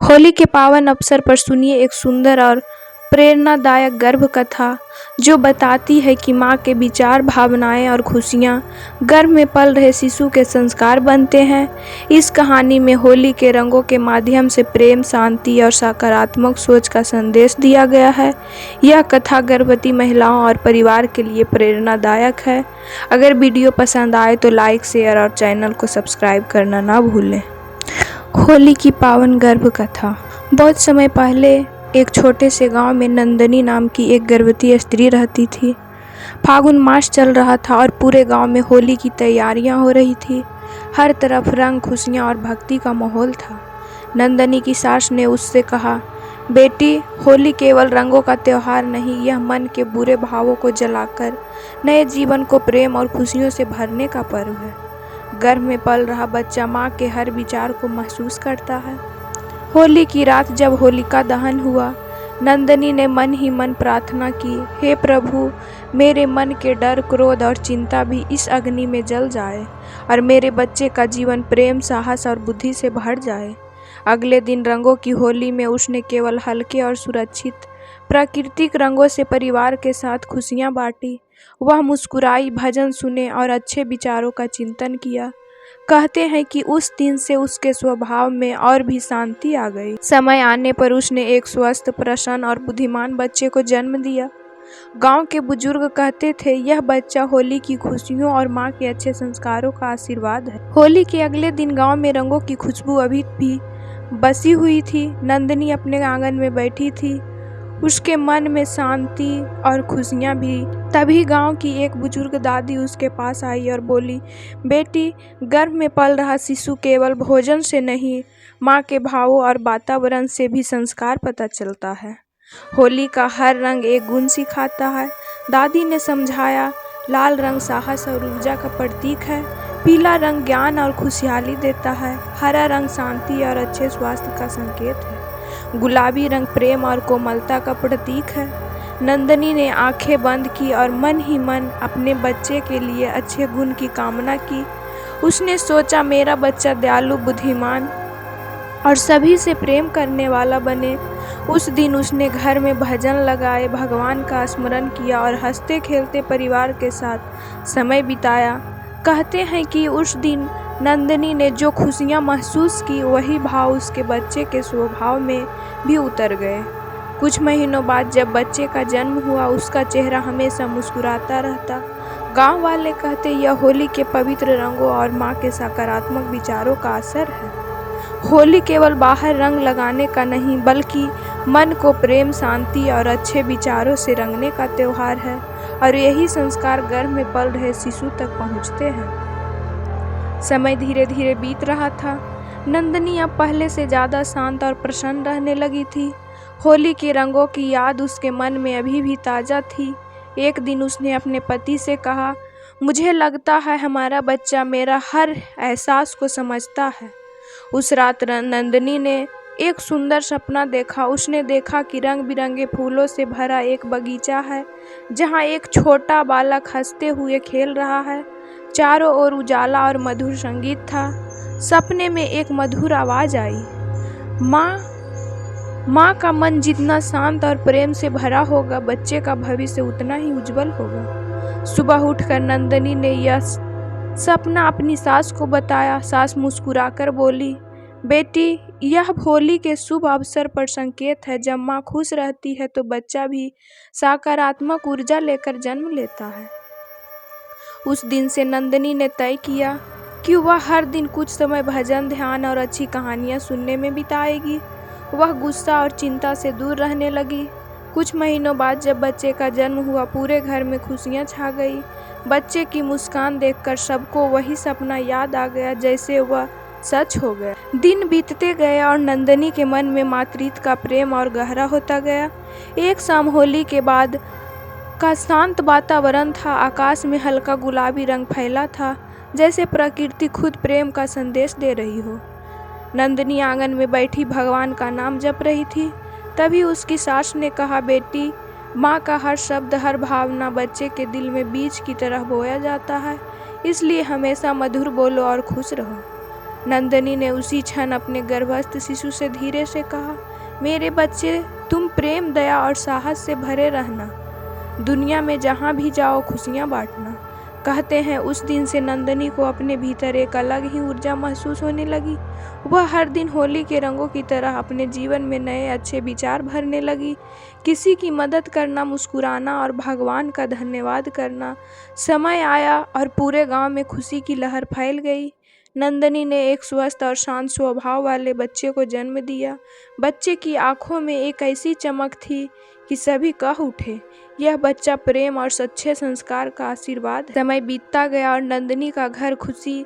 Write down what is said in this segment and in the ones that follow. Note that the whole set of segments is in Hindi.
होली के पावन अवसर पर सुनिए एक सुंदर और प्रेरणादायक गर्भ कथा जो बताती है कि माँ के विचार, भावनाएं और खुशियाँ गर्भ में पल रहे शिशु के संस्कार बनते हैं। इस कहानी में होली के रंगों के माध्यम से प्रेम, शांति और सकारात्मक सोच का संदेश दिया गया है। यह कथा गर्भवती महिलाओं और परिवार के लिए प्रेरणादायक है। अगर वीडियो पसंद आए तो लाइक, शेयर और चैनल को सब्सक्राइब करना ना भूलें। होली की पावन गर्भ कथा। बहुत समय पहले एक छोटे से गांव में नंदनी नाम की एक गर्भवती स्त्री रहती थी। फागुन मास चल रहा था और पूरे गांव में होली की तैयारियां हो रही थी। हर तरफ रंग, खुशियां और भक्ति का माहौल था। नंदनी की सास ने उससे कहा, बेटी, होली केवल रंगों का त्योहार नहीं, यह मन के बुरे भावों को जलाकर नए जीवन को प्रेम और खुशियों से भरने का पर्व है। गर्भ में पल रहा बच्चा माँ के हर विचार को महसूस करता है। होली की रात जब होलिका दहन हुआ, नंदनी ने मन ही मन प्रार्थना की, हे प्रभु, मेरे मन के डर, क्रोध और चिंता भी इस अग्नि में जल जाए और मेरे बच्चे का जीवन प्रेम, साहस और बुद्धि से भर जाए। अगले दिन रंगों की होली में उसने केवल हल्के और सुरक्षित प्राकृतिक रंगों से परिवार के साथ खुशियां बांटी। वह मुस्कुराई, भजन सुने और अच्छे विचारों का चिंतन किया। कहते हैं कि उस दिन से उसके स्वभाव में और भी शांति आ गई। समय आने पर उसने एक स्वस्थ, प्रसन्न और बुद्धिमान बच्चे को जन्म दिया। गांव के बुजुर्ग कहते थे, यह बच्चा होली की खुशियों और माँ के अच्छे संस्कारों का आशीर्वाद है। होली के अगले दिन गांव में रंगों की खुशबू अभी भी बसी हुई थी। नंदनी अपने आंगन में बैठी थी, उसके मन में शांति और खुशियाँ भी। तभी गांव की एक बुजुर्ग दादी उसके पास आई और बोली, बेटी, गर्भ में पल रहा शिशु केवल भोजन से नहीं, माँ के भावों और वातावरण से भी संस्कार पता चलता है। होली का हर रंग एक गुण सिखाता है। दादी ने समझाया, लाल रंग साहस और ऊर्जा का प्रतीक है, पीला रंग ज्ञान और खुशहाली देता है, हरा रंग शांति और अच्छे स्वास्थ्य का संकेत है, गुलाबी रंग प्रेम और कोमलता का प्रतीक है। नंदनी ने आंखें बंद की और मन ही मन अपने बच्चे के लिए अच्छे गुण की कामना की। उसने सोचा, मेरा बच्चा दयालु, बुद्धिमान और सभी से प्रेम करने वाला बने। उस दिन उसने घर में भजन लगाए, भगवान का स्मरण किया और हंसते खेलते परिवार के साथ समय बिताया। कहते हैं कि उस दिन नंदनी ने जो खुशियाँ महसूस की, वही भाव उसके बच्चे के स्वभाव में भी उतर गए। कुछ महीनों बाद जब बच्चे का जन्म हुआ, उसका चेहरा हमेशा मुस्कुराता रहता। गांव वाले कहते, यह होली के पवित्र रंगों और माँ के सकारात्मक विचारों का असर है। होली केवल बाहर रंग लगाने का नहीं, बल्कि मन को प्रेम, शांति और अच्छे विचारों से रंगने का त्योहार है और यही संस्कार गर्भ में पल रहे शिशु तक पहुँचते हैं। समय धीरे धीरे बीत रहा था। नंदनी अब पहले से ज़्यादा शांत और प्रसन्न रहने लगी थी। होली के रंगों की याद उसके मन में अभी भी ताज़ा थी। एक दिन उसने अपने पति से कहा, मुझे लगता है हमारा बच्चा मेरा हर एहसास को समझता है। उस रात नंदनी ने एक सुंदर सपना देखा। उसने देखा कि रंग बिरंगे फूलों से भरा एक बगीचा है, जहाँ एक छोटा बालक हंसते हुए खेल रहा है। चारों ओर उजाला और मधुर संगीत था। सपने में एक मधुर आवाज़ आई, माँ का मन जितना शांत और प्रेम से भरा होगा, बच्चे का भविष्य उतना ही उज्जवल होगा। सुबह उठकर नंदनी ने यह सपना अपनी सास को बताया। सास मुस्कुराकर बोली, बेटी, यह होली के शुभ अवसर पर संकेत है। जब माँ खुश रहती है तो बच्चा भी सकारात्मक ऊर्जा लेकर जन्म लेता है। उस दिन से नंदनी ने तय किया कि वह हर दिन कुछ समय भजन, ध्यान और अच्छी कहानियाँ सुनने में बिताएगी। वह गुस्सा और चिंता से दूर रहने लगी। कुछ महीनों बाद जब बच्चे का जन्म हुआ, पूरे घर में खुशियाँ छा गई। बच्चे की मुस्कान देखकर सबको वही सपना याद आ गया, जैसे वह सच हो गया। दिन बीतते गए और नंदनी के मन में मातृत्व का प्रेम और गहरा होता गया। एक शाम होली के बाद का शांत वातावरण था। आकाश में हल्का गुलाबी रंग फैला था, जैसे प्रकृति खुद प्रेम का संदेश दे रही हो। नंदनी आंगन में बैठी भगवान का नाम जप रही थी। तभी उसकी सास ने कहा, बेटी, माँ का हर शब्द, हर भावना बच्चे के दिल में बीज की तरह बोया जाता है, इसलिए हमेशा मधुर बोलो और खुश रहो। नंदिनी ने उसी क्षण अपने गर्भस्थ शिशु से धीरे से कहा, मेरे बच्चे, तुम प्रेम, दया और साहस से भरे रहना। दुनिया में जहाँ भी जाओ खुशियाँ बांटना। कहते हैं उस दिन से नंदिनी को अपने भीतर एक अलग ही ऊर्जा महसूस होने लगी। वह हर दिन होली के रंगों की तरह अपने जीवन में नए अच्छे विचार भरने लगी। किसी की मदद करना, मुस्कुराना और भगवान का धन्यवाद करना। समय आया और पूरे गांव में खुशी की लहर फैल गई। नंदिनी ने एक स्वस्थ और शांत स्वभाव वाले बच्चे को जन्म दिया। बच्चे की आंखों में एक ऐसी चमक थी कि सभी कह उठे, यह बच्चा प्रेम और सच्चे संस्कार का आशीर्वाद है। समय बीतता गया और नंदिनी का घर खुशी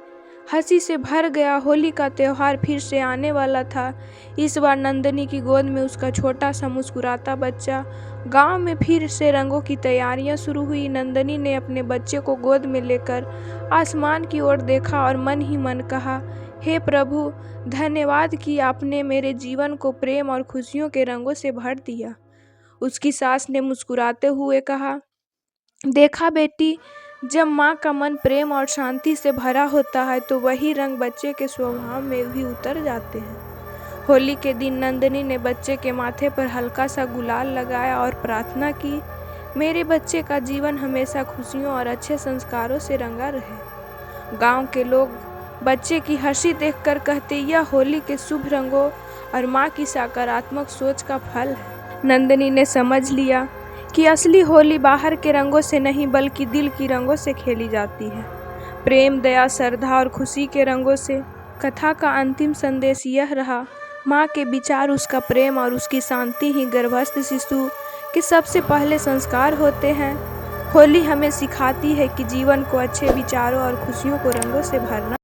हंसी से भर गया। होली का त्योहार फिर से आने वाला था। इस बार नंदिनी की गोद में उसका छोटा सा मुस्कुराता बच्चा। गांव में फिर से रंगों की तैयारियां शुरू हुई। नंदिनी ने अपने बच्चे को गोद में लेकर आसमान की ओर देखा और मन ही मन कहा, हे प्रभु, धन्यवाद कि आपने मेरे जीवन को प्रेम और खुशियों के रंगों से भर दिया। उसकी सास ने मुस्कुराते हुए कहा, देखा बेटी, जब माँ का मन प्रेम और शांति से भरा होता है तो वही रंग बच्चे के स्वभाव में भी उतर जाते हैं। होली के दिन नंदिनी ने बच्चे के माथे पर हल्का सा गुलाल लगाया और प्रार्थना की, मेरे बच्चे का जीवन हमेशा खुशियों और अच्छे संस्कारों से रंगा रहे। गांव के लोग बच्चे की हंसी देखकर कहते, यह होली के शुभ रंगों और माँ की सकारात्मक सोच का फल है। नंदिनी ने समझ लिया कि असली होली बाहर के रंगों से नहीं बल्कि दिल की रंगों से खेली जाती है। प्रेम, दया, श्रद्धा और खुशी के रंगों से। कथा का अंतिम संदेश यह रहा, माँ के विचार, उसका प्रेम और उसकी शांति ही गर्भस्थ शिशु के सबसे पहले संस्कार होते हैं। होली हमें सिखाती है कि जीवन को अच्छे विचारों और खुशियों को रंगों से भरना